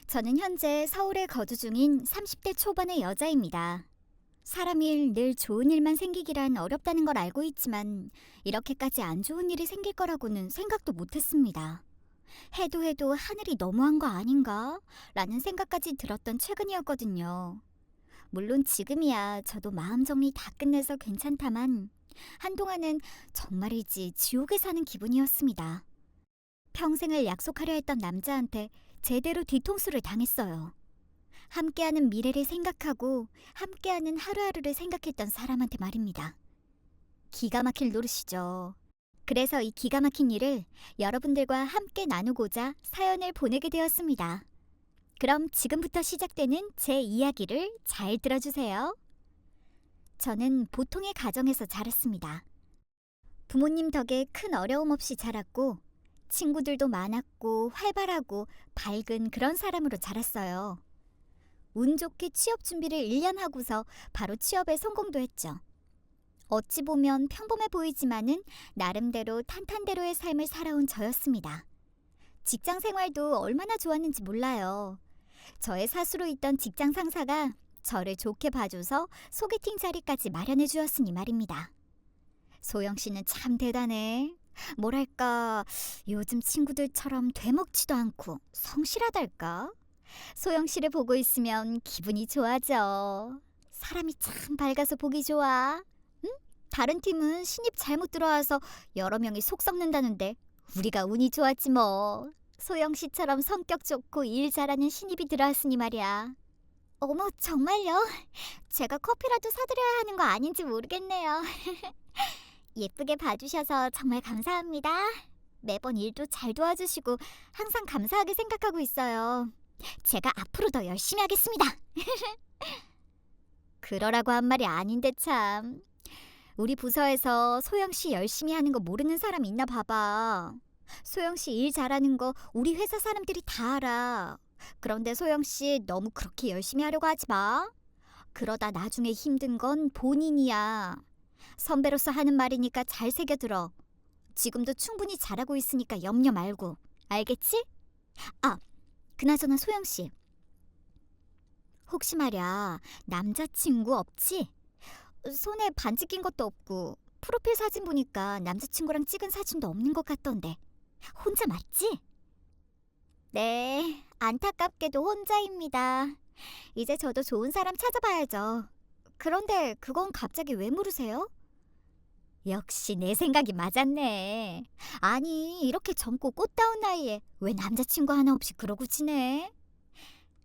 저는 현재 서울에 거주 중인 30대 초반의 여자입니다. 사람 일 늘 좋은 일만 생기기란 어렵다는 걸 알고 있지만 이렇게까지 안 좋은 일이 생길 거라고는 생각도 못했습니다. 해도 하늘이 너무한 거 아닌가? 라는 생각까지 들었던 최근이었거든요. 물론 지금이야 저도 마음 정리 다 끝내서 괜찮다만 한동안은 정말이지 지옥에 사는 기분이었습니다. 평생을 약속하려 했던 남자한테 제대로 뒤통수를 당했어요. 함께하는 미래를 생각하고 함께하는 하루하루를 생각했던 사람한테 말입니다. 기가 막힐 노릇이죠. 그래서 이 기가 막힌 일을 여러분들과 함께 나누고자 사연을 보내게 되었습니다. 그럼 지금부터 시작되는 제 이야기를 잘 들어주세요. 저는 보통의 가정에서 자랐습니다. 부모님 덕에 큰 어려움 없이 자랐고 친구들도 많았고 활발하고 밝은 그런 사람으로 자랐어요. 운 좋게 취업 준비를 1년 하고서 바로 취업에 성공도 했죠. 어찌 보면 평범해 보이지만은 나름대로 탄탄대로의 삶을 살아온 저였습니다. 직장 생활도 얼마나 좋았는지 몰라요. 저의 사수로 있던 직장 상사가 저를 좋게 봐줘서 소개팅 자리까지 마련해 주었으니 말입니다. 소영 씨는 참 대단해. 뭐랄까, 요즘 친구들처럼 되먹지도 않고 성실하달까? 소영 씨를 보고 있으면 기분이 좋아져. 사람이 참 밝아서 보기 좋아. 응? 다른 팀은 신입 잘못 들어와서 여러 명이 속 썩는다는데 우리가 운이 좋았지 뭐. 소영 씨처럼 성격 좋고 일 잘하는 신입이 들어왔으니 말이야. 어머, 정말요? 제가 커피라도 사드려야 하는 거 아닌지 모르겠네요. 예쁘게 봐주셔서 정말 감사합니다. 매번 일도 잘 도와주시고 항상 감사하게 생각하고 있어요. 제가 앞으로 더 열심히 하겠습니다. 그러라고 한 말이 아닌데 참. 우리 부서에서 소영 씨 열심히 하는 거 모르는 사람 있나 봐봐. 소영 씨 일 잘하는 거 우리 회사 사람들이 다 알아. 그런데 소영 씨 너무 그렇게 열심히 하려고 하지 마. 그러다 나중에 힘든 건 본인이야. 선배로서 하는 말이니까 잘 새겨들어. 지금도 충분히 잘하고 있으니까 염려 말고. 알겠지? 아, 그나저나 소영 씨. 혹시 말야 남자친구 없지? 손에 반지 낀 것도 없고 프로필 사진 보니까 남자친구랑 찍은 사진도 없는 것 같던데. 혼자 맞지? 네, 안타깝게도 혼자입니다. 이제 저도 좋은 사람 찾아봐야죠. 그런데 그건 갑자기 왜 물으세요? 역시 내 생각이 맞았네. 아니, 이렇게 젊고 꽃다운 나이에 왜 남자친구 하나 없이 그러고 지내?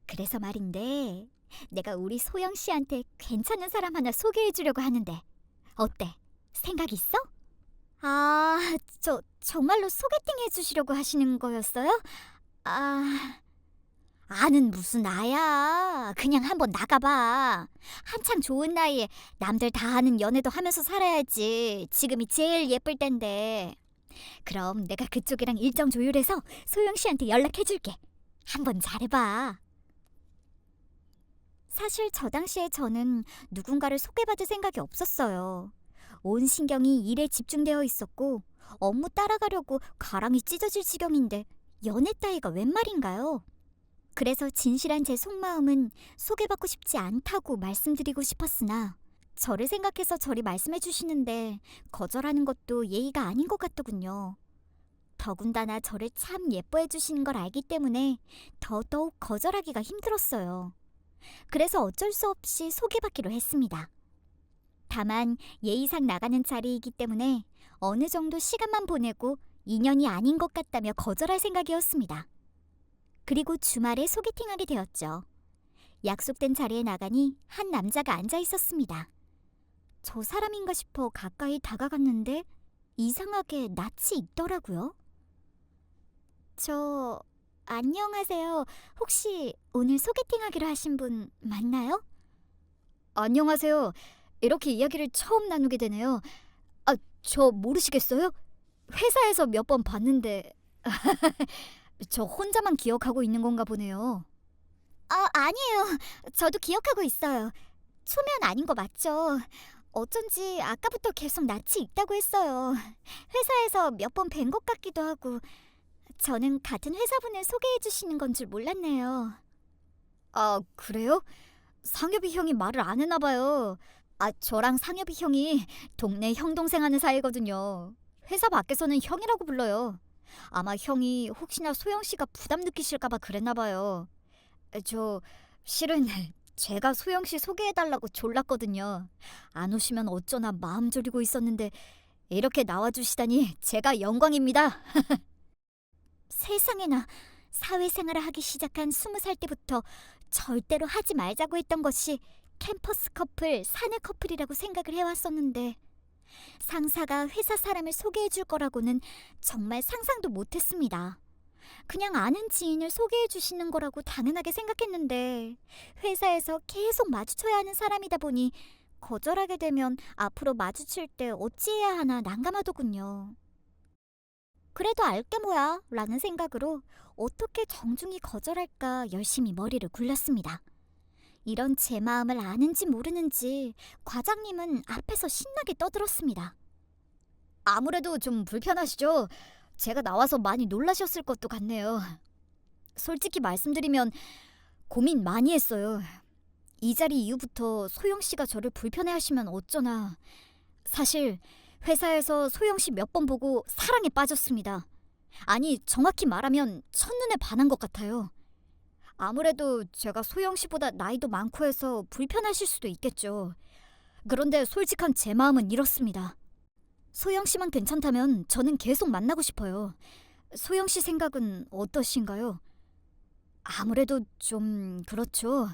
그래서 말인데, 내가 우리 소영 씨한테 괜찮은 사람 하나 소개해 주려고 하는데, 어때? 생각 있어? 아, 정말로 소개팅 해 주시려고 하시는 거였어요? 아는 무슨 아야. 그냥 한번 나가봐. 한창 좋은 나이에 남들 다 하는 연애도 하면서 살아야지. 지금이 제일 예쁠 땐데. 그럼 내가 그쪽이랑 일정 조율해서 소영 씨한테 연락해줄게. 한번 잘해봐. 사실 저 당시에 저는 누군가를 소개받을 생각이 없었어요. 온 신경이 일에 집중되어 있었고 업무 따라가려고 가랑이 찢어질 지경인데 연애 따위가 웬 말인가요? 그래서 진실한 제 속마음은 소개받고 싶지 않다고 말씀드리고 싶었으나 저를 생각해서 저리 말씀해 주시는데 거절하는 것도 예의가 아닌 것 같더군요. 더군다나 저를 참 예뻐해 주시는 걸 알기 때문에 더더욱 거절하기가 힘들었어요. 그래서 어쩔 수 없이 소개받기로 했습니다. 다만 예의상 나가는 자리이기 때문에 어느 정도 시간만 보내고 인연이 아닌 것 같다며 거절할 생각이었습니다. 그리고 주말에 소개팅하게 되었죠. 약속된 자리에 나가니 한 남자가 앉아 있었습니다. 저 사람인가 싶어 가까이 다가갔는데 이상하게 낯이 익더라고요. 안녕하세요. 혹시 오늘 소개팅하기로 하신 분 맞나요? 안녕하세요. 이렇게 이야기를 처음 나누게 되네요. 저 모르시겠어요? 회사에서 몇 번 봤는데 저 혼자만 기억하고 있는 건가 보네요. 아니에요. 저도 기억하고 있어요. 초면 아닌 거 맞죠? 어쩐지 아까부터 계속 낯이 익다고 했어요. 회사에서 몇 번 뵌 것 같기도 하고. 저는 같은 회사분을 소개해 주시는 건 줄 몰랐네요. 아, 그래요? 상엽이 형이 말을 안 했나 봐요. 저랑 상엽이 형이 동네 형 동생 하는 사이거든요. 회사 밖에서는 형이라고 불러요. 아마 형이 혹시나 소영 씨가 부담 느끼실까 봐 그랬나 봐요. 저 실은 제가 소영 씨 소개해 달라고 졸랐거든요. 안 오시면 어쩌나 마음 졸이고 있었는데 이렇게 나와 주시다니 제가 영광입니다. 세상에나, 사회생활을 하기 시작한 20살 때부터 절대로 하지 말자고 했던 것이 캠퍼스 커플, 사내 커플이라고 생각을 해왔었는데 상사가 회사 사람을 소개해 줄 거라고는 정말 상상도 못했습니다. 그냥 아는 지인을 소개해 주시는 거라고 당연하게 생각했는데 회사에서 계속 마주쳐야 하는 사람이다 보니 거절하게 되면 앞으로 마주칠 때 어찌해야 하나 난감하더군요. 그래도 알게 뭐야 라는 생각으로 어떻게 정중히 거절할까 열심히 머리를 굴렸습니다. 이런 제 마음을 아는지 모르는지 과장님은 앞에서 신나게 떠들었습니다. 아무래도 좀 불편하시죠? 제가 나와서 많이 놀라셨을 것도 같네요. 솔직히 말씀드리면 고민 많이 했어요. 이 자리 이후부터 소영 씨가 저를 불편해하시면 어쩌나. 사실 회사에서 소영 씨 몇 번 보고 사랑에 빠졌습니다. 아니, 정확히 말하면 첫눈에 반한 것 같아요. 아무래도 제가 소영 씨보다 나이도 많고 해서 불편하실 수도 있겠죠. 그런데 솔직한 제 마음은 이렇습니다. 소영 씨만 괜찮다면 저는 계속 만나고 싶어요. 소영 씨 생각은 어떠신가요? 아무래도 좀 그렇죠.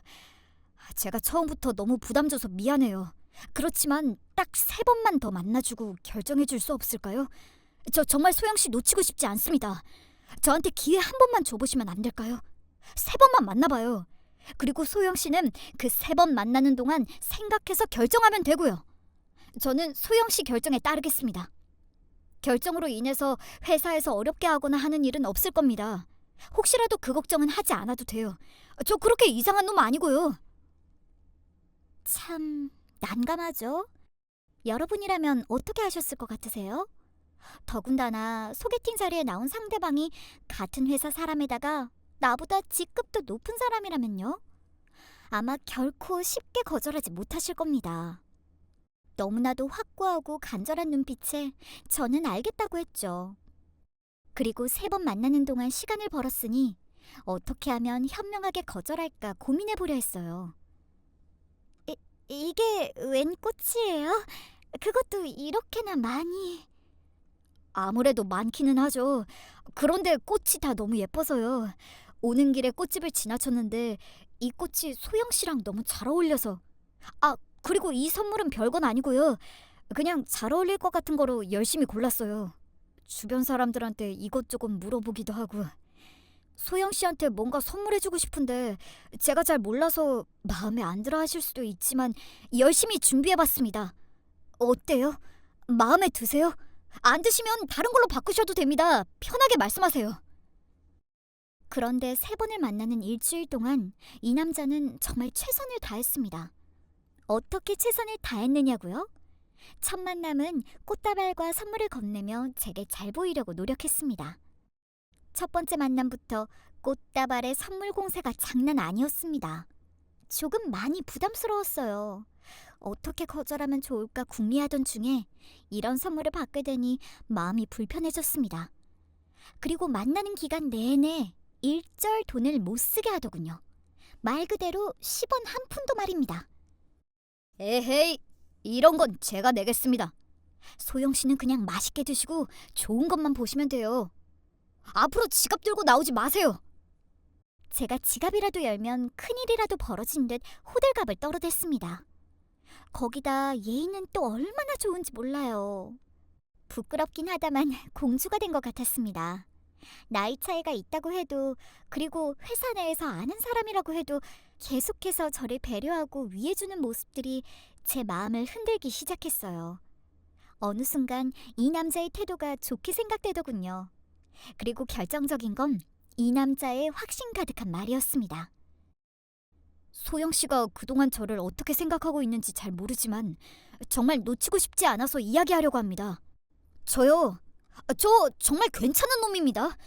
제가 처음부터 너무 부담 줘서 미안해요. 그렇지만 딱 3번만 더 만나주고 결정해 줄 수 없을까요? 저 정말 소영 씨 놓치고 싶지 않습니다. 저한테 기회 한 번만 줘보시면 안 될까요? 3번만 만나봐요. 그리고 소영 씨는 그 3번 만나는 동안 생각해서 결정하면 되고요. 저는 소영 씨 결정에 따르겠습니다. 결정으로 인해서 회사에서 어렵게 하거나 하는 일은 없을 겁니다. 혹시라도 그 걱정은 하지 않아도 돼요. 저 그렇게 이상한 놈 아니고요. 참 난감하죠? 여러분이라면 어떻게 하셨을 것 같으세요? 더군다나 소개팅 자리에 나온 상대방이 같은 회사 사람에다가 나보다 직급도 높은 사람이라면요? 아마 결코 쉽게 거절하지 못하실 겁니다. 너무나도 확고하고 간절한 눈빛에 저는 알겠다고 했죠. 그리고 3번 만나는 동안 시간을 벌었으니 어떻게 하면 현명하게 거절할까 고민해보려 했어요. 이게 웬 꽃이에요? 그것도 이렇게나 많이... 아무래도 많기는 하죠. 그런데 꽃이 다 너무 예뻐서요. 오는 길에 꽃집을 지나쳤는데 이 꽃이 소영 씨랑 너무 잘 어울려서. 그리고 이 선물은 별건 아니고요. 그냥 잘 어울릴 것 같은 거로 열심히 골랐어요. 주변 사람들한테 이것저것 물어보기도 하고. 소영 씨한테 뭔가 선물해주고 싶은데 제가 잘 몰라서 마음에 안 들어 하실 수도 있지만 열심히 준비해봤습니다. 어때요? 마음에 드세요? 안 드시면 다른 걸로 바꾸셔도 됩니다. 편하게 말씀하세요. 그런데 3번을 만나는 일주일 동안 이 남자는 정말 최선을 다했습니다. 어떻게 최선을 다했느냐고요? 첫 만남은 꽃다발과 선물을 건네며 제게 잘 보이려고 노력했습니다. 첫 번째 만남부터 꽃다발의 선물 공세가 장난 아니었습니다. 조금 많이 부담스러웠어요. 어떻게 거절하면 좋을까 궁리하던 중에 이런 선물을 받게 되니 마음이 불편해졌습니다. 그리고 만나는 기간 내내 일절 돈을 못 쓰게 하더군요. 말 그대로 10원 한 푼도 말입니다. 에헤이, 이런 건 제가 내겠습니다. 소영 씨는 그냥 맛있게 드시고 좋은 것만 보시면 돼요. 앞으로 지갑 들고 나오지 마세요. 제가 지갑이라도 열면 큰일이라도 벌어진 듯 호들갑을 떨어댔습니다. 거기다 예의는 또 얼마나 좋은지 몰라요. 부끄럽긴 하다만 공주가 된 것 같았습니다. 나이 차이가 있다고 해도, 그리고 회사 내에서 아는 사람이라고 해도 계속해서 저를 배려하고 위해주는 모습들이 제 마음을 흔들기 시작했어요. 어느 순간 이 남자의 태도가 좋게 생각되더군요. 그리고 결정적인 건 이 남자의 확신 가득한 말이었습니다. 소영 씨가 그동안 저를 어떻게 생각하고 있는지 잘 모르지만 정말 놓치고 싶지 않아서 이야기하려고 합니다. 저 정말 괜찮은 놈입니다.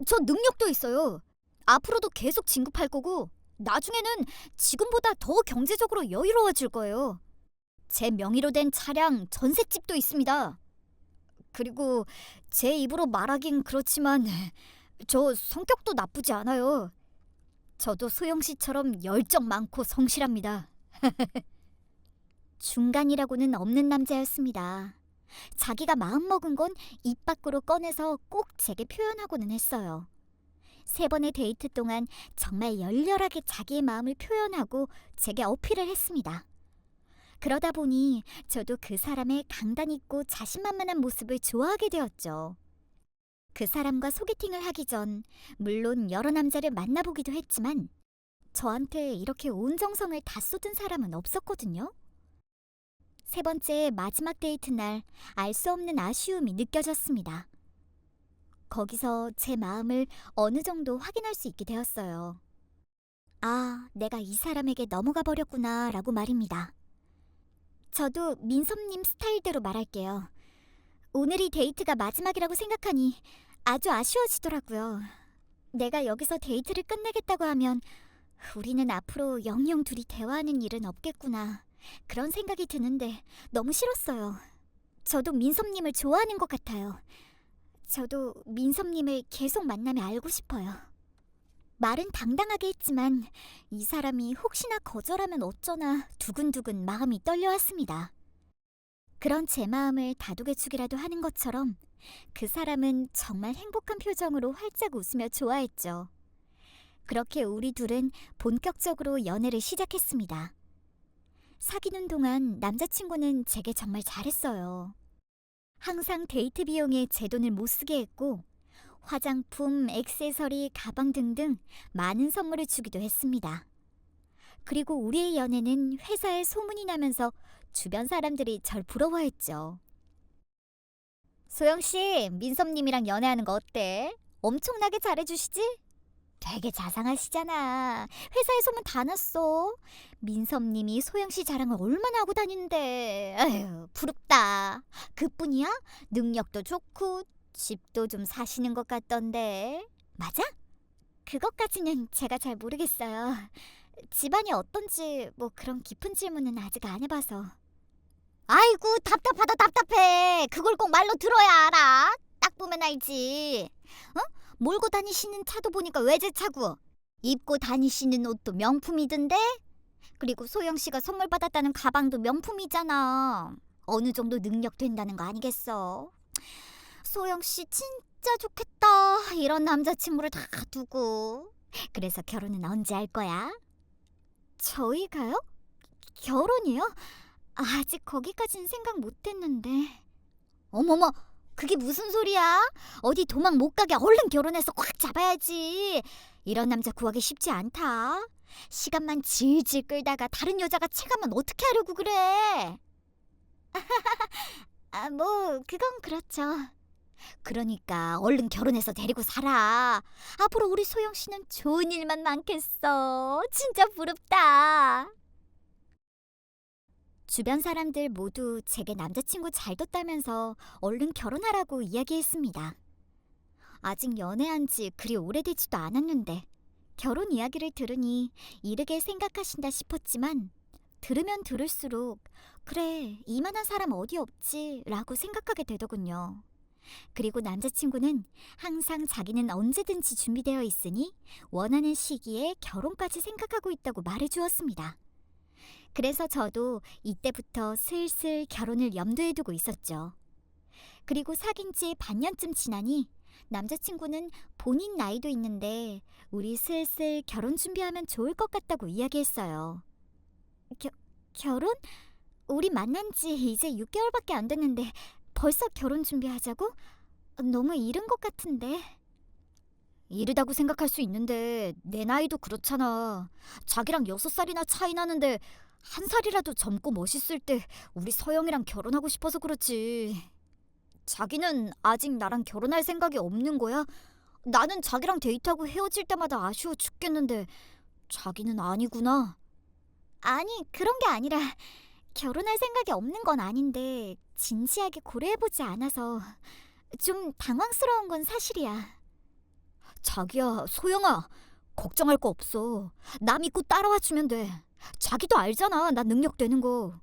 저 능력도 있어요. 앞으로도 계속 진급할 거고 나중에는 지금보다 더 경제적으로 여유로워질 거예요. 제 명의로 된 차량, 전셋집도 있습니다. 그리고 제 입으로 말하긴 그렇지만 저 성격도 나쁘지 않아요. 저도 소영 씨처럼 열정 많고 성실합니다. 중간이라고는 없는 남자였습니다. 자기가 마음먹은 건 입 밖으로 꺼내서 꼭 제게 표현하고는 했어요. 3번의 데이트 동안 정말 열렬하게 자기의 마음을 표현하고 제게 어필을 했습니다. 그러다 보니 저도 그 사람의 강단 있고 자신만만한 모습을 좋아하게 되었죠. 그 사람과 소개팅을 하기 전 물론 여러 남자를 만나보기도 했지만 저한테 이렇게 온 정성을 다 쏟은 사람은 없었거든요. 3번째 마지막 데이트 날 알 수 없는 아쉬움이 느껴졌습니다. 거기서 제 마음을 어느 정도 확인할 수 있게 되었어요. 아, 내가 이 사람에게 넘어가 버렸구나 라고 말입니다. 저도 민섭님 스타일대로 말할게요. 오늘이 데이트가 마지막이라고 생각하니 아주 아쉬워지더라고요. 내가 여기서 데이트를 끝내겠다고 하면 우리는 앞으로 영영 둘이 대화하는 일은 없겠구나. 그런 생각이 드는데 너무 싫었어요. 저도 민섭님을 좋아하는 것 같아요. 저도 민섭님을 계속 만나며 알고 싶어요. 말은 당당하게 했지만 이 사람이 혹시나 거절하면 어쩌나 두근두근 마음이 떨려왔습니다. 그런 제 마음을 다독여주기라도 하는 것처럼 그 사람은 정말 행복한 표정으로 활짝 웃으며 좋아했죠. 그렇게 우리 둘은 본격적으로 연애를 시작했습니다. 사귀는 동안 남자친구는 제게 정말 잘했어요. 항상 데이트 비용에 제 돈을 못 쓰게 했고 화장품, 액세서리, 가방 등등 많은 선물을 주기도 했습니다. 그리고 우리의 연애는 회사에 소문이 나면서 주변 사람들이 절 부러워했죠. 소영씨, 민섭님이랑 연애하는 거 어때? 엄청나게 잘해주시지? 되게 자상하시잖아. 회사에 소문 다 났어. 민섭님이 소영씨 자랑을 얼마나 하고 다니는데. 아휴, 부럽다. 그뿐이야? 능력도 좋고 집도 좀 사시는 것 같던데. 맞아? 그것까지는 제가 잘 모르겠어요. 집안이 어떤지 뭐 그런 깊은 질문은 아직 안 해봐서. 아이고, 답답하다 답답해. 그걸 꼭 말로 들어야 알아. 딱 보면 알지. 어? 몰고 다니시는 차도 보니까 외제차고 입고 다니시는 옷도 명품이던데? 그리고 소영씨가 선물 받았다는 가방도 명품이잖아. 어느 정도 능력 된다는 거 아니겠어? 소영씨 진짜 좋겠다. 이런 남자친구를 다 두고. 그래서 결혼은 언제 할 거야? 저희가요? 결혼이요? 아직 거기까진 생각 못했는데. 어머머, 그게 무슨 소리야? 어디 도망 못 가게 얼른 결혼해서 꽉 잡아야지. 이런 남자 구하기 쉽지 않다. 시간만 질질 끌다가 다른 여자가 채가면 어떻게 하려고 그래? 아, 뭐 그건 그렇죠. 그러니까 얼른 결혼해서 데리고 살아. 앞으로 우리 소영 씨는 좋은 일만 많겠어. 진짜 부럽다. 주변 사람들 모두 제게 남자친구 잘 뒀다면서 얼른 결혼하라고 이야기했습니다. 아직 연애한 지 그리 오래되지도 않았는데 결혼 이야기를 들으니 이르게 생각하신다 싶었지만 들으면 들을수록 그래, 이만한 사람 어디 없지 라고 생각하게 되더군요. 그리고 남자친구는 항상 자기는 언제든지 준비되어 있으니 원하는 시기에 결혼까지 생각하고 있다고 말해주었습니다. 그래서 저도 이때부터 슬슬 결혼을 염두에 두고 있었죠. 그리고 사귄 지 반년쯤 지나니 남자친구는 본인 나이도 있는데 우리 슬슬 결혼 준비하면 좋을 것 같다고 이야기했어요. 결혼? 우리 만난 지 이제 6개월밖에 안 됐는데 벌써 결혼 준비하자고? 너무 이른 것 같은데. 이르다고 생각할 수 있는데 내 나이도 그렇잖아. 자기랑 6살이나 차이 나는데 1살이라도 젊고 멋있을 때 우리 서영이랑 결혼하고 싶어서 그렇지. 자기는 아직 나랑 결혼할 생각이 없는 거야? 나는 자기랑 데이트하고 헤어질 때마다 아쉬워 죽겠는데 자기는 아니구나. 아니, 그런 게 아니라 결혼할 생각이 없는 건 아닌데 진지하게 고려해보지 않아서 좀 당황스러운 건 사실이야. 자기야, 소영아, 걱정할 거 없어. 나 믿고 따라와 주면 돼. 자기도 알잖아. 나 능력 되는 거.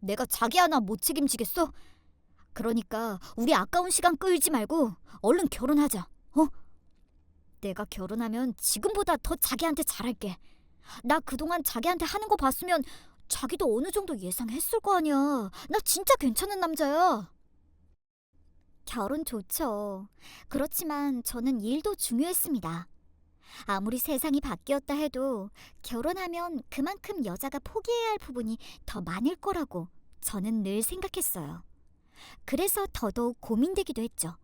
내가 자기 하나 못 책임지겠어? 그러니까 우리 아까운 시간 끌지 말고 얼른 결혼하자. 어? 내가 결혼하면 지금보다 더 자기한테 잘할게. 나 그동안 자기한테 하는 거 봤으면 자기도 어느 정도 예상했을 거 아니야. 나 진짜 괜찮은 남자야. 결혼 좋죠. 그렇지만 저는 일도 중요했습니다. 아무리 세상이 바뀌었다 해도 결혼하면 그만큼 여자가 포기해야 할 부분이 더 많을 거라고 저는 늘 생각했어요. 그래서 더더욱 고민되기도 했죠.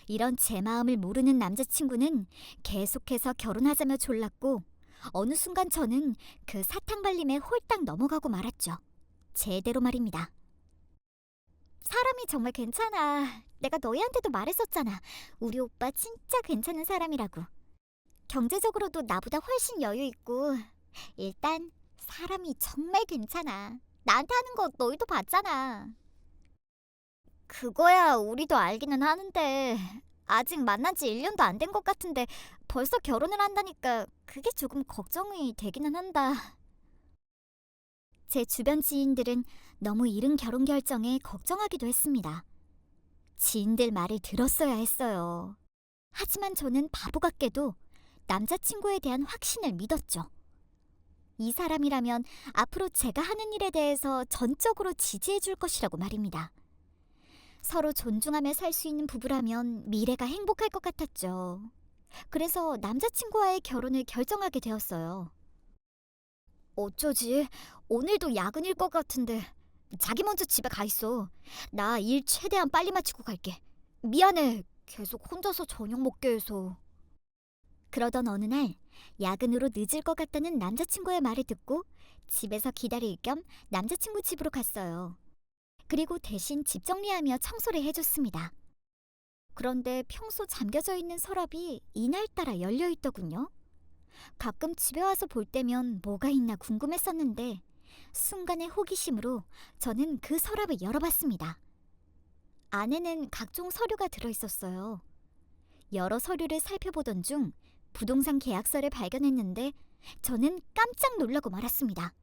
이런 제 마음을 모르는 남자친구는 계속해서 결혼하자며 졸랐고 어느 순간 저는 그 사탕발림에 홀딱 넘어가고 말았죠. 제대로 말입니다. 사람이 정말 괜찮아. 내가 너희한테도 말했었잖아. 우리 오빠 진짜 괜찮은 사람이라고. 경제적으로도 나보다 훨씬 여유 있고 일단 사람이 정말 괜찮아. 나한테 하는 거 너희도 봤잖아. 그거야 우리도 알기는 하는데 아직 만난 지 1년도 안 된 것 같은데 벌써 결혼을 한다니까 그게 조금 걱정이 되기는 한다. 제 주변 지인들은 너무 이른 결혼 결정에 걱정하기도 했습니다. 지인들 말을 들었어야 했어요. 하지만 저는 바보 같게도 남자친구에 대한 확신을 믿었죠. 이 사람이라면 앞으로 제가 하는 일에 대해서 전적으로 지지해 줄 것이라고 말입니다. 서로 존중하며 살 수 있는 부부라면 미래가 행복할 것 같았죠. 그래서 남자친구와의 결혼을 결정하게 되었어요. 어쩌지? 오늘도 야근일 것 같은데 자기 먼저 집에 가 있어. 나 일 최대한 빨리 마치고 갈게. 미안해. 계속 혼자서 저녁 먹게 해서. 그러던 어느 날 야근으로 늦을 것 같다는 남자친구의 말을 듣고 집에서 기다릴 겸 남자친구 집으로 갔어요. 그리고 대신 집 정리하며 청소를 해줬습니다. 그런데 평소 잠겨져 있는 서랍이 이날따라 열려 있더군요. 가끔 집에 와서 볼 때면 뭐가 있나 궁금했었는데 순간의 호기심으로 저는 그 서랍을 열어봤습니다. 안에는 각종 서류가 들어있었어요. 여러 서류를 살펴보던 중 부동산 계약서를 발견했는데 저는 깜짝 놀라고 말았습니다.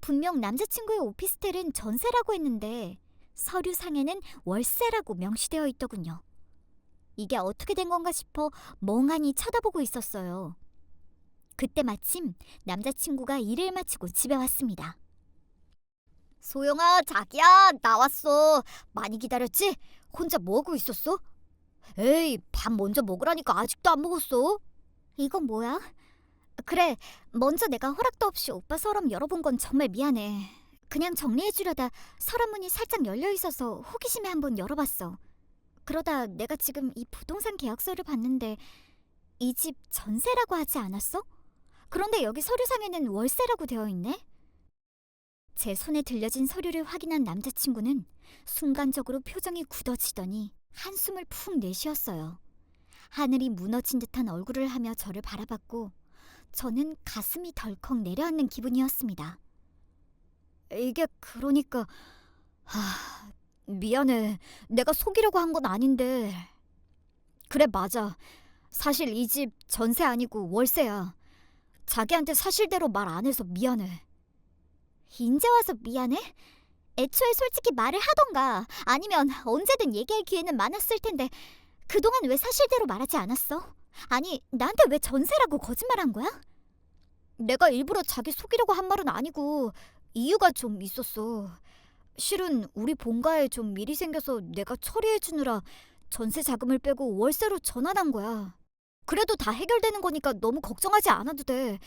분명 남자친구의 오피스텔은 전세라고 했는데 서류상에는 월세라고 명시되어 있더군요. 이게 어떻게 된 건가 싶어 멍하니 쳐다보고 있었어요. 그때 마침 남자친구가 일을 마치고 집에 왔습니다. 소영아, 자기야, 나왔어. 많이 기다렸지? 혼자 뭐하고 있었어? 에이, 밥 먼저 먹으라니까 아직도 안 먹었어? 이건 뭐야? 그래, 먼저 내가 허락도 없이 오빠 서랍 열어본 건 정말 미안해. 그냥 정리해주려다 서랍 문이 살짝 열려있어서 호기심에 한번 열어봤어. 그러다 내가 지금 이 부동산 계약서를 봤는데 이 집 전세라고 하지 않았어? 그런데 여기 서류상에는 월세라고 되어 있네? 제 손에 들려진 서류를 확인한 남자친구는 순간적으로 표정이 굳어지더니 한숨을 푹 내쉬었어요. 하늘이 무너진 듯한 얼굴을 하며 저를 바라봤고 저는 가슴이 덜컥 내려앉는 기분이었습니다. 이게 그러니까... 미안해. 내가 속이려고 한 건 아닌데... 그래, 맞아. 사실 이 집 전세 아니고 월세야. 자기한테 사실대로 말 안 해서 미안해. 인제 와서 미안해? 애초에 솔직히 말을 하던가 아니면 언제든 얘기할 기회는 많았을 텐데 그동안 왜 사실대로 말하지 않았어? 아니, 나한테 왜 전세라고 거짓말한 거야? 내가 일부러 자기 속이려고 한 말은 아니고 이유가 좀 있었어. 실은 우리 본가에 좀 일이 생겨서 내가 처리해주느라 전세 자금을 빼고 월세로 전환한 거야. 그래도 다 해결되는 거니까 너무 걱정하지 않아도 돼.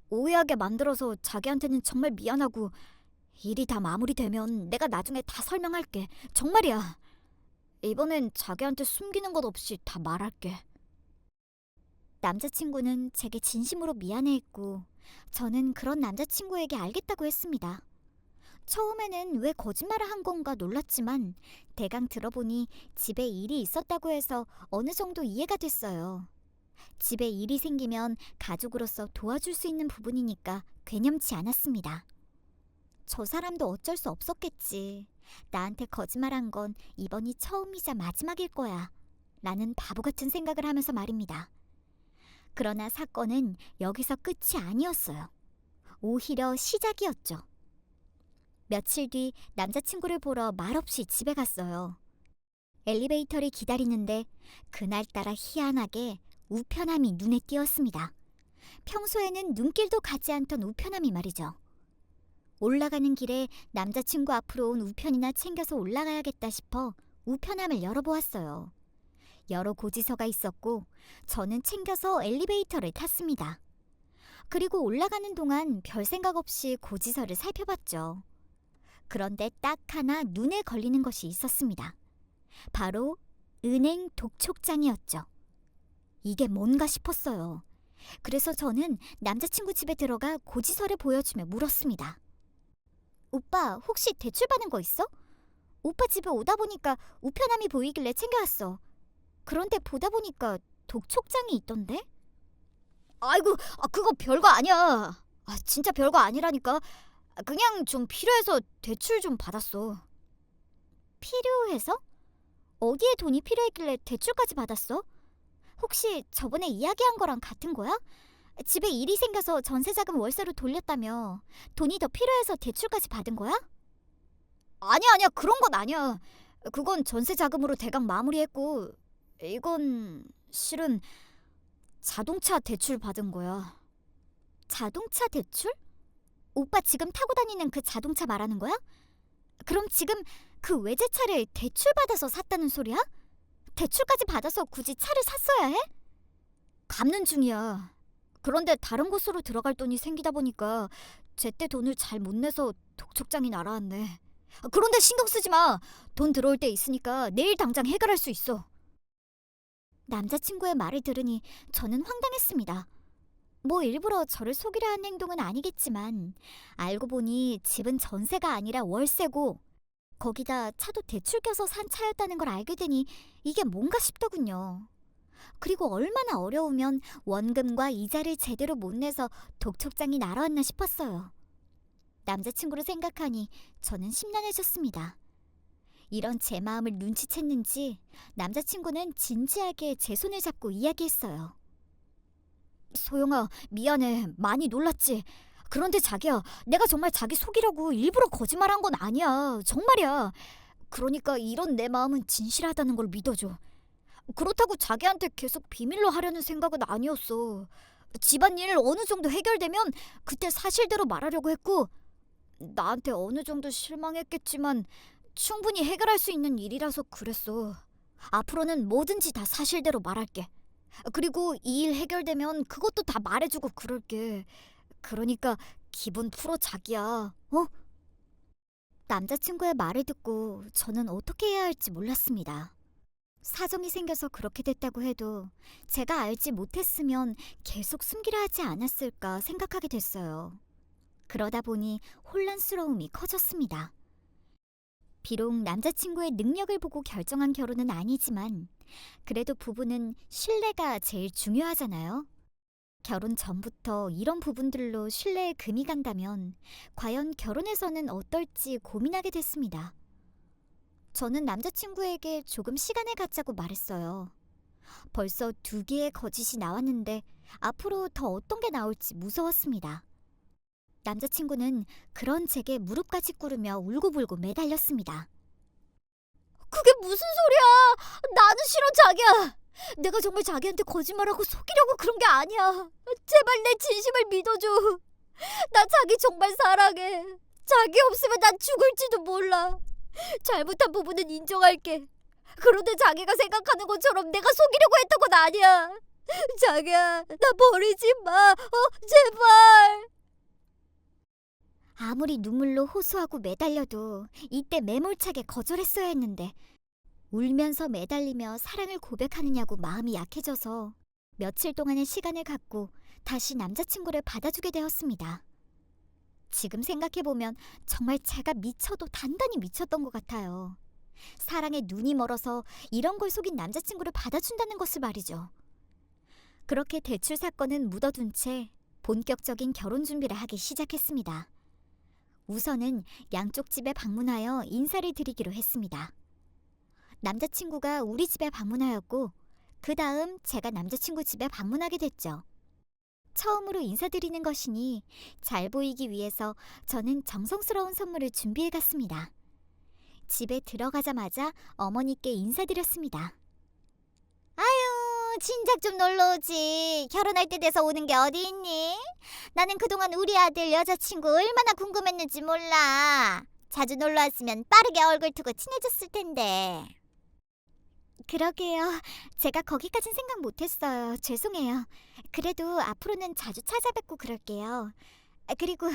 오해하게 만들어서 자기한테는 정말 미안하고 일이 다 마무리되면 내가 나중에 다 설명할게. 정말이야. 이번엔 자기한테 숨기는 것 없이 다 말할게. 남자친구는 제게 진심으로 미안해했고 저는 그런 남자친구에게 알겠다고 했습니다. 처음에는 왜 거짓말을 한 건가 놀랐지만 대강 들어보니 집에 일이 있었다고 해서 어느 정도 이해가 됐어요. 집에 일이 생기면 가족으로서 도와줄 수 있는 부분이니까 괴념치 않았습니다. 저 사람도 어쩔 수 없었겠지. 나한테 거짓말한 건 이번이 처음이자 마지막일 거야. 라는 바보 같은 생각을 하면서 말입니다. 그러나 사건은 여기서 끝이 아니었어요. 오히려 시작이었죠. 며칠 뒤 남자친구를 보러 말없이 집에 갔어요. 엘리베이터를 기다리는데 그날따라 희한하게 우편함이 눈에 띄었습니다. 평소에는 눈길도 가지 않던 우편함이 말이죠. 올라가는 길에 남자친구 앞으로 온 우편이나 챙겨서 올라가야겠다 싶어 우편함을 열어보았어요. 여러 고지서가 있었고 저는 챙겨서 엘리베이터를 탔습니다. 그리고 올라가는 동안 별 생각 없이 고지서를 살펴봤죠. 그런데 딱 하나 눈에 걸리는 것이 있었습니다. 바로 은행 독촉장이었죠. 이게 뭔가 싶었어요. 그래서 저는 남자친구 집에 들어가 고지서를 보여주며 물었습니다. 오빠, 혹시 대출받은 거 있어? 오빠 집에 오다 보니까 우편함이 보이길래 챙겨왔어. 그런데 보다 보니까 독촉장이 있던데? 아이고, 그거 별거 아니야. 진짜 별거 아니라니까. 그냥 좀 필요해서 대출 좀 받았어. 필요해서? 어디에 돈이 필요했길래 대출까지 받았어? 혹시 저번에 이야기한 거랑 같은 거야? 집에 일이 생겨서 전세자금 월세로 돌렸다며 돈이 더 필요해서 대출까지 받은 거야? 아니야, 그런 건 아니야. 그건 전세자금으로 대강 마무리했고, 이건 실은 자동차 대출 받은 거야. 자동차 대출? 오빠 지금 타고 다니는 그 자동차 말하는 거야? 그럼 지금 그 외제차를 대출받아서 샀다는 소리야? 대출까지 받아서 굳이 차를 샀어야 해? 갚는 중이야. 그런데 다른 곳으로 들어갈 돈이 생기다 보니까 제때 돈을 잘 못 내서 독촉장이 날아왔네. 그런데 신경 쓰지 마. 돈 들어올 때 있으니까 내일 당장 해결할 수 있어. 남자친구의 말을 들으니 저는 황당했습니다. 뭐 일부러 저를 속이려 한 행동은 아니겠지만 알고 보니 집은 전세가 아니라 월세고 거기다 차도 대출 껴서 산 차였다는 걸 알게 되니 이게 뭔가 싶더군요. 그리고 얼마나 어려우면 원금과 이자를 제대로 못 내서 독촉장이 날아왔나 싶었어요. 남자친구를 생각하니 저는 심란해졌습니다. 이런 제 마음을 눈치챘는지 남자친구는 진지하게 제 손을 잡고 이야기했어요. 소영아, 미안해. 많이 놀랐지? 그런데 자기야, 내가 정말 자기 속이려고 일부러 거짓말한 건 아니야. 정말이야. 그러니까 이런 내 마음은 진실하다는 걸 믿어줘. 그렇다고 자기한테 계속 비밀로 하려는 생각은 아니었어. 집안일 어느 정도 해결되면 그때 사실대로 말하려고 했고, 나한테 어느 정도 실망했겠지만 충분히 해결할 수 있는 일이라서 그랬어. 앞으로는 뭐든지 다 사실대로 말할게. 그리고 이 일 해결되면 그것도 다 말해주고 그럴게. 그러니까 기분 풀어 자기야. 어? 남자친구의 말을 듣고 저는 어떻게 해야 할지 몰랐습니다. 사정이 생겨서 그렇게 됐다고 해도 제가 알지 못했으면 계속 숨기려 하지 않았을까 생각하게 됐어요. 그러다 보니 혼란스러움이 커졌습니다. 비록 남자친구의 능력을 보고 결정한 결혼은 아니지만 그래도 부부는 신뢰가 제일 중요하잖아요. 결혼 전부터 이런 부분들로 신뢰에 금이 간다면 과연 결혼해서는 어떨지 고민하게 됐습니다. 저는 남자친구에게 조금 시간을 갖자고 말했어요. 벌써 2개의 거짓이 나왔는데 앞으로 더 어떤 게 나올지 무서웠습니다. 남자친구는 그런 제게 무릎까지 꿇으며 울고불고 매달렸습니다. 그게 무슨 소리야? 나는 싫어, 자기야. 내가 정말 자기한테 거짓말하고 속이려고 그런 게 아니야. 제발 내 진심을 믿어줘. 나 자기 정말 사랑해. 자기 없으면 난 죽을지도 몰라. 잘못한 부분은 인정할게. 그런데 자기가 생각하는 것처럼 내가 속이려고 했던 건 아니야. 자기야, 나 버리지 마. 제발. 아무리 눈물로 호소하고 매달려도 이때 매몰차게 거절했어야 했는데 울면서 매달리며 사랑을 고백하느냐고 마음이 약해져서 며칠 동안의 시간을 갖고 다시 남자친구를 받아주게 되었습니다. 지금 생각해보면 정말 제가 미쳐도 단단히 미쳤던 것 같아요. 사랑에 눈이 멀어서 이런 걸 속인 남자친구를 받아준다는 것을 말이죠. 그렇게 대출 사건은 묻어둔 채 본격적인 결혼 준비를 하기 시작했습니다. 우선은 양쪽 집에 방문하여 인사를 드리기로 했습니다. 남자친구가 우리 집에 방문하였고 그 다음 제가 남자친구 집에 방문하게 됐죠. 처음으로 인사드리는 것이니 잘 보이기 위해서 저는 정성스러운 선물을 준비해 갔습니다. 집에 들어가자마자 어머니께 인사드렸습니다. 아유, 진작 좀 놀러 오지. 결혼할 때 돼서 오는 게 어디 있니? 나는 그동안 우리 아들 여자친구 얼마나 궁금했는지 몰라. 자주 놀러 왔으면 빠르게 얼굴 트고 친해졌을 텐데. 그러게요. 제가 거기까진 생각 못했어요. 죄송해요. 그래도 앞으로는 자주 찾아뵙고 그럴게요. 그리고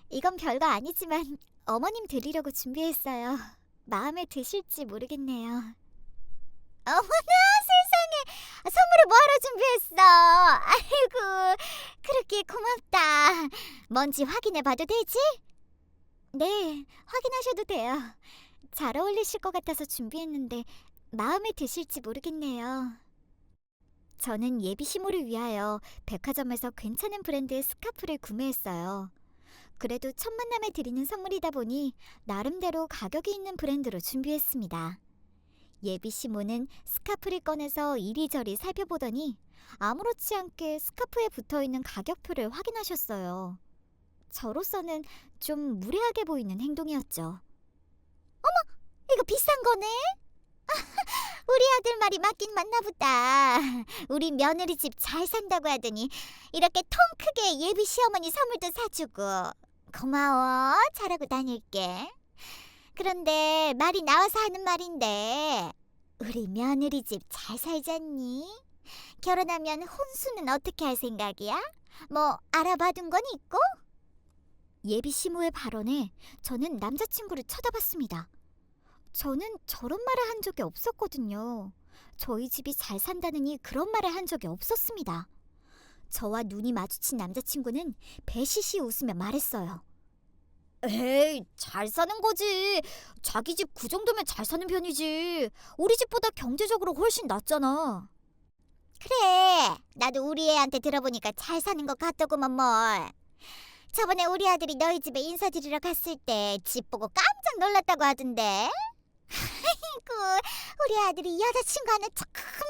이건 별거 아니지만 어머님 드리려고 준비했어요. 마음에 드실지 모르겠네요. 어머나 세상에, 선물을 뭐하러 준비했어? 아이고, 그렇게 고맙다. 뭔지 확인해 봐도 되지? 네, 확인하셔도 돼요. 잘 어울리실 것 같아서 준비했는데 마음에 드실지 모르겠네요. 저는 예비 시모를 위하여 백화점에서 괜찮은 브랜드의 스카프를 구매했어요. 그래도 첫 만남에 드리는 선물이다 보니 나름대로 가격이 있는 브랜드로 준비했습니다. 예비 시모는 스카프를 꺼내서 이리저리 살펴보더니 아무렇지 않게 스카프에 붙어있는 가격표를 확인하셨어요. 저로서는 좀 무례하게 보이는 행동이었죠. 이거 비싼 거네? 우리 아들 말이 맞긴 맞나 보다. 우리 며느리 집 잘 산다고 하더니 이렇게 통 크게 예비 시어머니 선물도 사주고. 고마워. 잘하고 다닐게. 그런데 말이 나와서 하는 말인데, 우리 며느리 집 잘 살잖니? 결혼하면 혼수는 어떻게 할 생각이야? 뭐 알아봐둔 건 있고? 예비 시모의 발언에 저는 남자친구를 쳐다봤습니다. 저는 저런 말을 한 적이 없었거든요. 저희 집이 잘 산다느니 그런 말을 한 적이 없었습니다. 저와 눈이 마주친 남자친구는 배시시 웃으며 말했어요. 에이, 잘 사는 거지. 자기 집 그 정도면 잘 사는 편이지. 우리 집보다 경제적으로 훨씬 낫잖아. 그래, 나도 우리 애한테 들어보니까 잘 사는 것 같더구먼 뭘. 저번에 우리 아들이 너희 집에 인사드리러 갔을 때 집 보고 깜짝 놀랐다고 하던데. 아이고, 우리 아들이 여자친구 하나 참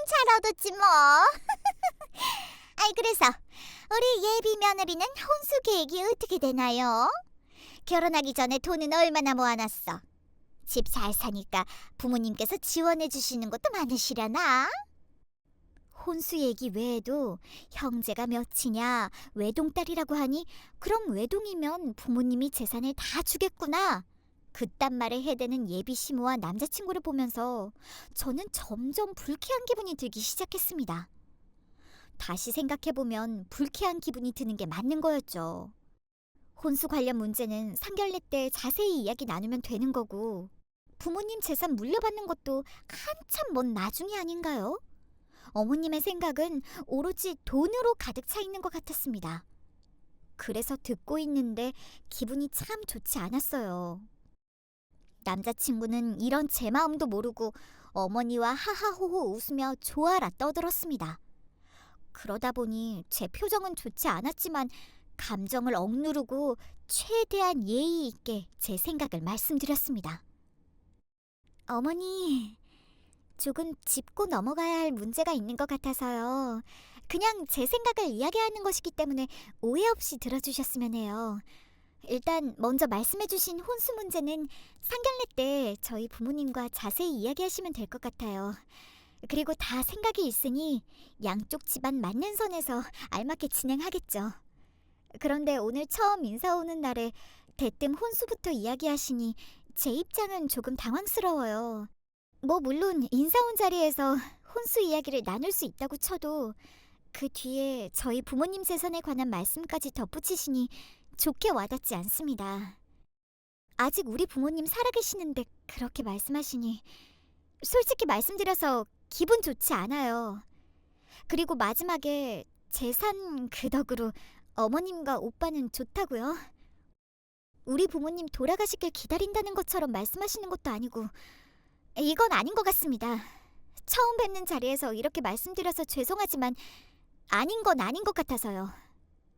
잘 얻었지 뭐. 아이, 그래서 우리 예비 며느리는 혼수 계획이 어떻게 되나요? 결혼하기 전에 돈은 얼마나 모아놨어? 집 잘 사니까 부모님께서 지원해 주시는 것도 많으시려나? 혼수 얘기 외에도 형제가 몇이냐, 외동딸이라고 하니 그럼 외동이면 부모님이 재산을 다 주겠구나. 그딴 말에 해대는 예비 시모와 남자친구를 보면서 저는 점점 불쾌한 기분이 들기 시작했습니다. 다시 생각해보면 불쾌한 기분이 드는 게 맞는 거였죠. 혼수 관련 문제는 상견례 때 자세히 이야기 나누면 되는 거고, 부모님 재산 물려받는 것도 한참 먼 나중이 아닌가요? 어머님의 생각은 오로지 돈으로 가득 차 있는 것 같았습니다. 그래서 듣고 있는데 기분이 참 좋지 않았어요. 남자친구는 이런 제 마음도 모르고 어머니와 하하호호 웃으며 좋아라 떠들었습니다. 그러다 보니 제 표정은 좋지 않았지만 감정을 억누르고 최대한 예의 있게 제 생각을 말씀드렸습니다. 어머니, 조금 짚고 넘어가야 할 문제가 있는 것 같아서요. 그냥 제 생각을 이야기하는 것이기 때문에 오해 없이 들어주셨으면 해요. 일단 먼저 말씀해주신 혼수 문제는 상견례 때 저희 부모님과 자세히 이야기하시면 될 것 같아요. 그리고 다 생각이 있으니 양쪽 집안 맞는 선에서 알맞게 진행하겠죠. 그런데 오늘 처음 인사 오는 날에 대뜸 혼수부터 이야기하시니 제 입장은 조금 당황스러워요. 뭐 물론 인사 온 자리에서 혼수 이야기를 나눌 수 있다고 쳐도 그 뒤에 저희 부모님 재산에 관한 말씀까지 덧붙이시니 좋게 와닿지 않습니다. 아직 우리 부모님 살아계시는데 그렇게 말씀하시니 솔직히 말씀드려서 기분 좋지 않아요. 그리고 마지막에 재산 그 덕으로 어머님과 오빠는 좋다고요? 우리 부모님 돌아가시길 기다린다는 것처럼 말씀하시는 것도 아니고 이건 아닌 것 같습니다. 처음 뵙는 자리에서 이렇게 말씀드려서 죄송하지만 아닌 건 아닌 것 같아서요.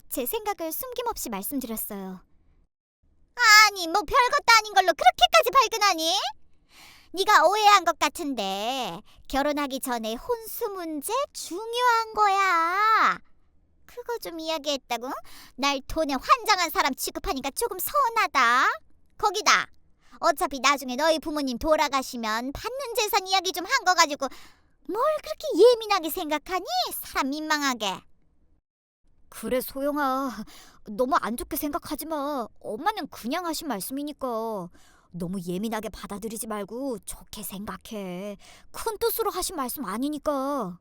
제 생각을 숨김없이 말씀드렸어요. 아니, 뭐 별것도 아닌 걸로 그렇게까지 발끈하니? 네가 오해한 것 같은데 결혼하기 전에 혼수 문제 중요한 거야. 그거 좀 이야기했다고? 날 돈에 환장한 사람 취급하니까 조금 서운하다. 거기다 어차피 나중에 너희 부모님 돌아가시면 받는 재산 이야기 좀 한 거 가지고 뭘 그렇게 예민하게 생각하니? 사람 민망하게. 그래, 소영아. 너무 안 좋게 생각하지 마. 엄마는 그냥 하신 말씀이니까. 너무 예민하게 받아들이지 말고 좋게 생각해. 큰 뜻으로 하신 말씀 아니니까.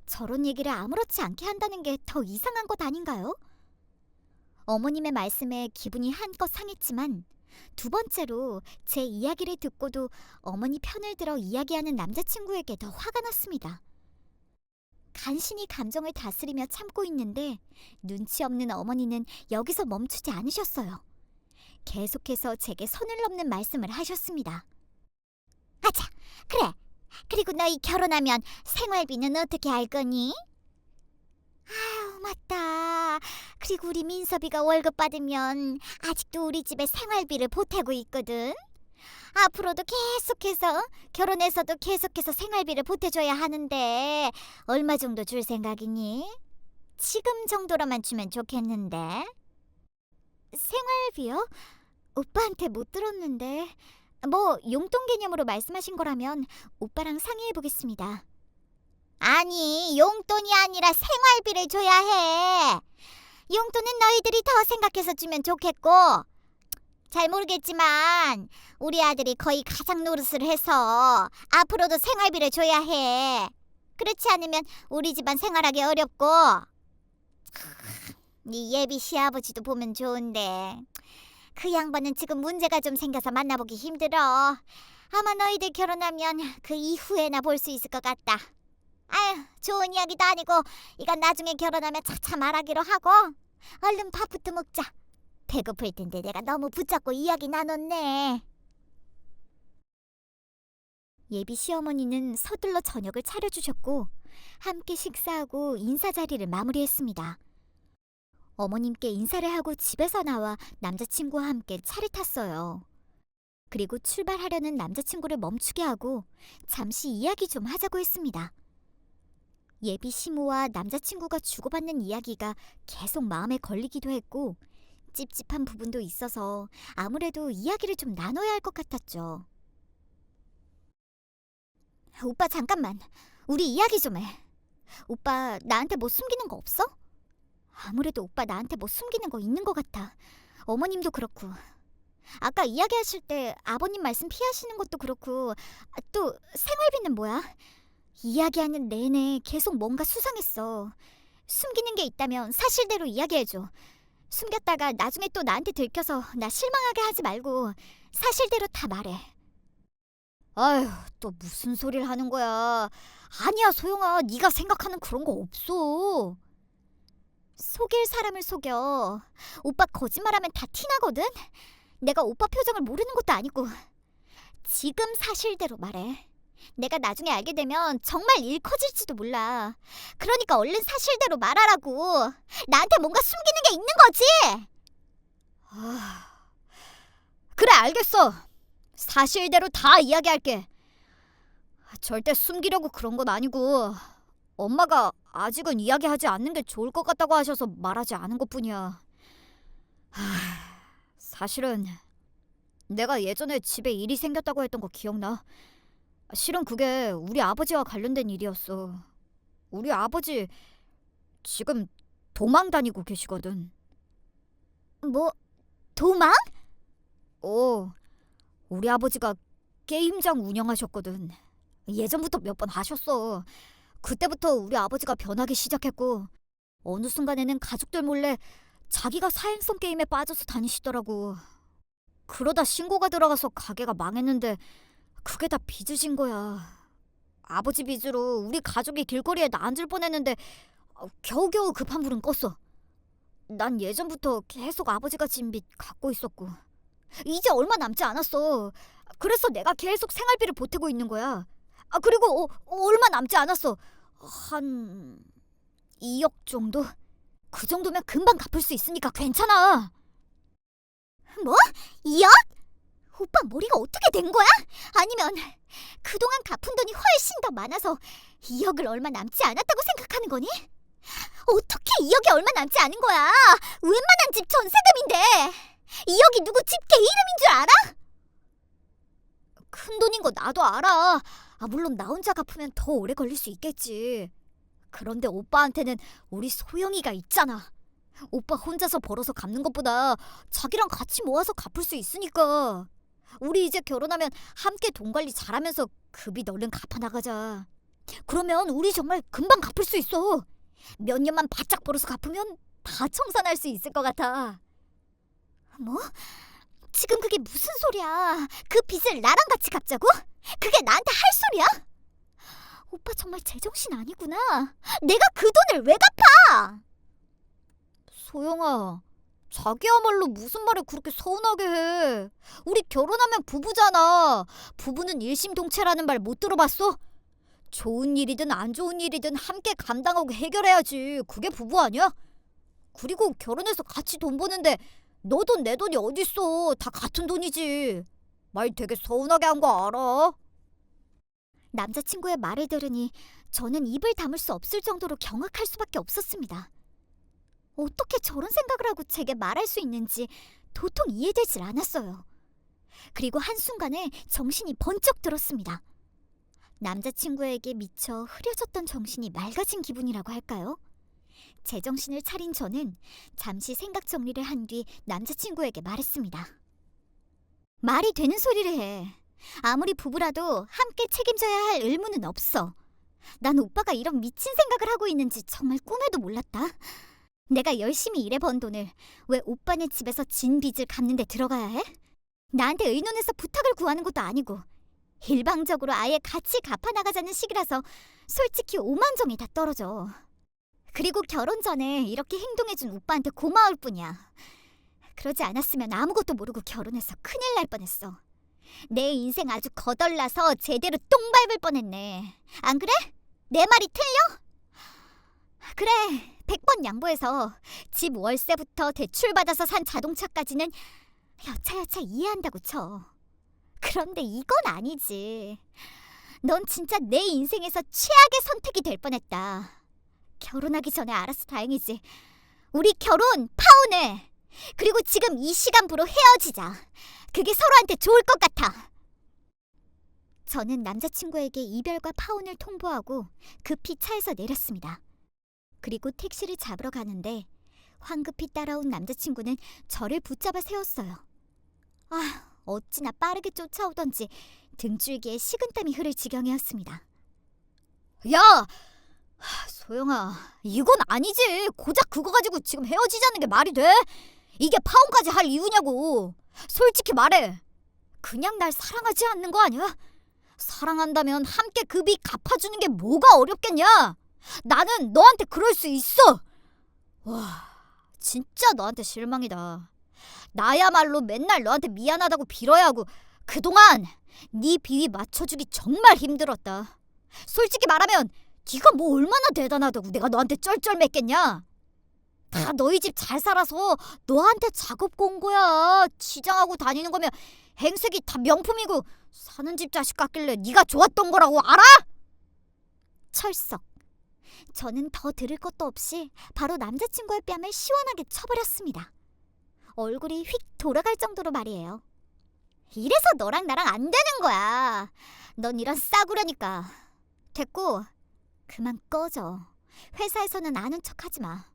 저런 얘기를 아무렇지 않게 한다는 게 더 이상한 것 아닌가요? 어머님의 말씀에 기분이 한껏 상했지만 두 번째로 제 이야기를 듣고도 어머니 편을 들어 이야기하는 남자친구에게 더 화가 났습니다. 간신히 감정을 다스리며 참고 있는데 눈치 없는 어머니는 여기서 멈추지 않으셨어요. 계속해서 제게 선을 넘는 말씀을 하셨습니다. 아차, 그래. 그리고 너희 결혼하면 생활비는 어떻게 할 거니? 아유, 맞다. 그리고 우리 민섭이가 월급 받으면 아직도 우리 집에 생활비를 보태고 있거든. 앞으로도 계속해서 결혼해서도 계속해서 생활비를 보태줘야 하는데 얼마 정도 줄 생각이니? 지금 정도로만 주면 좋겠는데. 생활비요? 오빠한테 못 들었는데. 뭐 용돈 개념으로 말씀하신 거라면 오빠랑 상의해보겠습니다. 아니, 용돈이 아니라 생활비를 줘야 해. 용돈은 너희들이 더 생각해서 주면 좋겠고, 잘 모르겠지만 우리 아들이 거의 가장 노릇을 해서 앞으로도 생활비를 줘야 해. 그렇지 않으면 우리 집안 생활하기 어렵고. 네 예비 시아버지도 보면 좋은데 그 양반은 지금 문제가 좀 생겨서 만나보기 힘들어. 아마 너희들 결혼하면 그 이후에나 볼 수 있을 것 같다. 아휴, 좋은 이야기도 아니고 이건 나중에 결혼하면 차차 말하기로 하고 얼른 밥부터 먹자. 배고플 텐데 내가 너무 붙잡고 이야기 나눴네. 예비 시어머니는 서둘러 저녁을 차려주셨고 함께 식사하고 인사 자리를 마무리했습니다. 어머님께 인사를 하고 집에서 나와 남자친구와 함께 차를 탔어요. 그리고 출발하려는 남자친구를 멈추게 하고 잠시 이야기 좀 하자고 했습니다. 예비 시모와 남자친구가 주고받는 이야기가 계속 마음에 걸리기도 했고 찝찝한 부분도 있어서 아무래도 이야기를 좀 나눠야 할 것 같았죠. 오빠 잠깐만, 우리 이야기 좀 해. 오빠 나한테 뭐 숨기는 거 없어? 아무래도 오빠 나한테 뭐 숨기는 거 있는 것 같아. 어머님도 그렇고. 아까 이야기하실 때 아버님 말씀 피하시는 것도 그렇고 또 생활비는 뭐야? 이야기하는 내내 계속 뭔가 수상했어. 숨기는 게 있다면 사실대로 이야기해줘. 숨겼다가 나중에 또 나한테 들켜서 나 실망하게 하지 말고 사실대로 다 말해. 아휴, 또 무슨 소리를 하는 거야. 아니야, 소영아. 네가 생각하는 그런 거 없어. 속일 사람을 속여. 오빠 거짓말하면 다 티나거든? 내가 오빠 표정을 모르는 것도 아니고. 지금 사실대로 말해. 내가 나중에 알게 되면 정말 일 커질지도 몰라. 그러니까 얼른 사실대로 말하라고. 나한테 뭔가 숨기는 게 있는 거지. 그래, 알겠어. 사실대로 다 이야기할게. 절대 숨기려고 그런 건 아니고 엄마가 아직은 이야기하지 않는 게 좋을 것 같다고 하셔서 말하지 않은 것뿐이야. 사실은 내가 예전에 집에 일이 생겼다고 했던 거 기억나? 실은 그게 우리 아버지와 관련된 일이었어. 우리 아버지 지금 도망 다니고 계시거든. 뭐? 도망? 우리 아버지가 게임장 운영하셨거든. 예전부터 몇 번 하셨어. 그때부터 우리 아버지가 변하기 시작했고 어느 순간에는 가족들 몰래 자기가 사행성 게임에 빠져서 다니시더라고. 그러다 신고가 들어가서 가게가 망했는데 그게 다 빚으신 거야. 아버지 빚으로 우리 가족이 길거리에 나앉을 뻔했는데 겨우겨우 급한 불은 껐어. 난 예전부터 계속 아버지가 진 빚 갖고 있었고 이제 얼마 남지 않았어. 그래서 내가 계속 생활비를 보태고 있는 거야. 그리고 얼마 남지 않았어. 한 2억 정도? 그 정도면 금방 갚을 수 있으니까 괜찮아. 뭐? 2억? 오빠 머리가 어떻게 된 거야? 아니면 그동안 갚은 돈이 훨씬 더 많아서 2억을 얼마 남지 않았다고 생각하는 거니? 어떻게 2억이 얼마 남지 않은 거야? 웬만한 집 전세금인데 2억이 누구 집게 이름인 줄 알아? 큰 돈인 거 나도 알아. 물론 나 혼자 갚으면 더 오래 걸릴 수 있겠지. 그런데 오빠한테는 우리 소영이가 있잖아. 오빠 혼자서 벌어서 갚는 것보다 자기랑 같이 모아서 갚을 수 있으니까. 우리 이제 결혼하면 함께 돈 관리 잘하면서 급이 얼른 갚아나가자. 그러면 우리 정말 금방 갚을 수 있어. 몇 년만 바짝 벌어서 갚으면 다 청산할 수 있을 것 같아. 뭐? 지금 그게 무슨 소리야? 그 빚을 나랑 같이 갚자고? 그게 나한테 할 소리야? 오빠 정말 제정신 아니구나. 내가 그 돈을 왜 갚아? 소영아, 자기야말로 무슨 말을 그렇게 서운하게 해. 우리 결혼하면 부부잖아. 부부는 일심동체라는 말 못 들어봤어? 좋은 일이든 안 좋은 일이든 함께 감당하고 해결해야지. 그게 부부 아니야? 그리고 결혼해서 같이 돈 버는데 너 돈 내 돈이 어딨어. 다 같은 돈이지. 말 되게 서운하게 한 거 알아? 남자친구의 말을 들으니 저는 입을 다물 수 없을 정도로 경악할 수밖에 없었습니다. 어떻게 저런 생각을 하고 제게 말할 수 있는지 도통 이해되질 않았어요. 그리고 한순간에 정신이 번쩍 들었습니다. 남자친구에게 미쳐 흐려졌던 정신이 맑아진 기분이라고 할까요? 제정신을 차린 저는 잠시 생각 정리를 한 뒤 남자친구에게 말했습니다. 말이 되는 소리를 해. 아무리 부부라도 함께 책임져야 할 의무는 없어. 난 오빠가 이런 미친 생각을 하고 있는지 정말 꿈에도 몰랐다. 내가 열심히 일해 번 돈을 왜 오빠네 집에서 진 빚을 갚는 데 들어가야 해? 나한테 의논해서 부탁을 구하는 것도 아니고 일방적으로 아예 같이 갚아나가자는 식이라서 솔직히 오만정이 다 떨어져. 그리고 결혼 전에 이렇게 행동해준 오빠한테 고마울 뿐이야. 그러지 않았으면 아무것도 모르고 결혼해서 큰일 날 뻔했어. 내 인생 아주 거덜나서 제대로 똥 밟을 뻔했네. 안 그래? 내 말이 틀려? 그래, 100번 양보해서 집 월세부터 대출받아서 산 자동차까지는 여차여차 이해한다고 쳐. 그런데 이건 아니지. 넌 진짜 내 인생에서 최악의 선택이 될 뻔했다. 결혼하기 전에 알아서 다행이지. 우리 결혼 파혼해. 그리고 지금 이 시간부로 헤어지자. 그게 서로한테 좋을 것 같아. 저는 남자친구에게 이별과 파혼을 통보하고 급히 차에서 내렸습니다. 그리고 택시를 잡으러 가는데 황급히 따라온 남자친구는 저를 붙잡아 세웠어요. 어찌나 빠르게 쫓아오던지 등줄기에 식은땀이 흐를 지경이었습니다. 야! 소영아, 이건 아니지. 고작 그거 가지고 지금 헤어지자는 게 말이 돼? 이게 파혼까지 할 이유냐고. 솔직히 말해. 그냥 날 사랑하지 않는 거 아니야? 사랑한다면 함께 그 빚 갚아주는 게 뭐가 어렵겠냐? 나는 너한테 그럴 수 있어. 와, 진짜 너한테 실망이다. 나야말로 맨날 너한테 미안하다고 빌어야 하고 그동안 네 비위 맞춰주기 정말 힘들었다. 솔직히 말하면 네가 뭐 얼마나 대단하다고 내가 너한테 쩔쩔맸겠냐? 다 너희 집 잘 살아서 너한테 작업고 온 거야. 치장하고 다니는 거면 행색이 다 명품이고 사는 집 자식 같길래 네가 좋았던 거라고 알아? 철석. 저는 더 들을 것도 없이 바로 남자친구의 뺨을 시원하게 쳐버렸습니다. 얼굴이 휙 돌아갈 정도로 말이에요. 이래서 너랑 나랑 안 되는 거야. 넌 이런 싸구려니까. 됐고 그만 꺼져. 회사에서는 아는 척하지 마.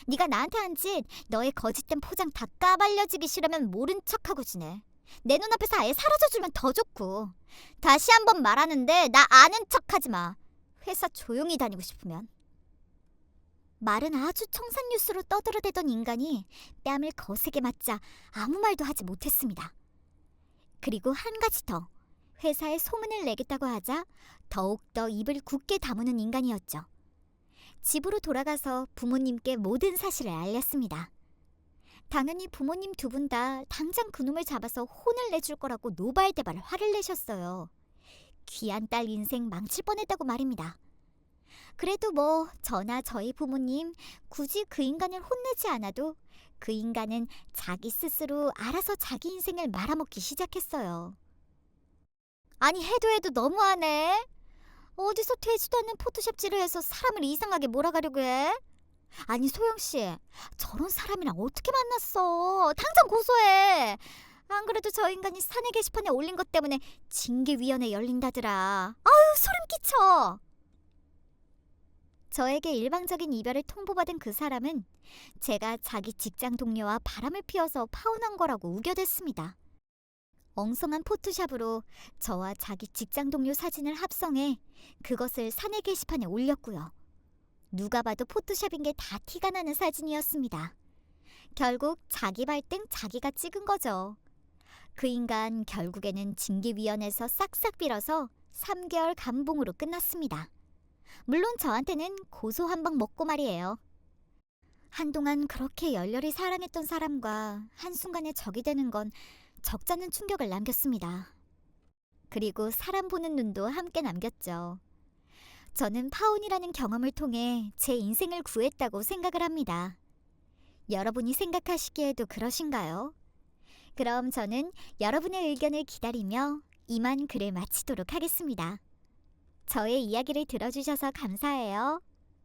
네가 나한테 한 짓 너의 거짓된 포장 다 까발려지기 싫으면 모른 척하고 지내. 내 눈앞에서 아예 사라져주면 더 좋고. 다시 한번 말하는데 나 아는 척하지 마. 회사 조용히 다니고 싶으면. 말은 아주 청산유수로 떠들어대던 인간이 뺨을 거세게 맞자 아무 말도 하지 못했습니다. 그리고 한 가지 더. 회사에 소문을 내겠다고 하자 더욱더 입을 굳게 다무는 인간이었죠. 집으로 돌아가서 부모님께 모든 사실을 알렸습니다. 당연히 부모님 두 분 다 당장 그놈을 잡아서 혼을 내줄 거라고 노발대발 화를 내셨어요. 귀한 딸 인생 망칠 뻔했다고 말입니다. 그래도 뭐 저나 저희 부모님 굳이 그 인간을 혼내지 않아도 그 인간은 자기 스스로 알아서 자기 인생을 말아먹기 시작했어요. 아니 해도 너무하네. 어디서 되지도 않는 포토샵질을 해서 사람을 이상하게 몰아가려고 해? 아니 소영씨, 저런 사람이랑 어떻게 만났어? 당장 고소해. 안 그래도 저 인간이 사내 게시판에 올린 것 때문에 징계위원회 열린다더라. 아유 소름 끼쳐. 저에게 일방적인 이별을 통보받은 그 사람은 제가 자기 직장 동료와 바람을 피워서 파혼한 거라고 우겨댔습니다. 엉성한 포토샵으로 저와 자기 직장 동료 사진을 합성해 그것을 사내 게시판에 올렸고요. 누가 봐도 포토샵인 게 다 티가 나는 사진이었습니다. 결국 자기 발등 자기가 찍은 거죠. 그 인간 결국에는 징계위원회에서 싹싹 빌어서 3개월 감봉으로 끝났습니다. 물론 저한테는 고소 한 방 먹고 말이에요. 한동안 그렇게 열렬히 사랑했던 사람과 한순간에 적이 되는 건 적잖은 충격을 남겼습니다. 그리고 사람 보는 눈도 함께 남겼죠. 저는 파혼이라는 경험을 통해 제 인생을 구했다고 생각을 합니다. 여러분이 생각하시기에도 그러신가요? 그럼 저는 여러분의 의견을 기다리며 이만 글을 마치도록 하겠습니다. 저의 이야기를 들어주셔서 감사해요.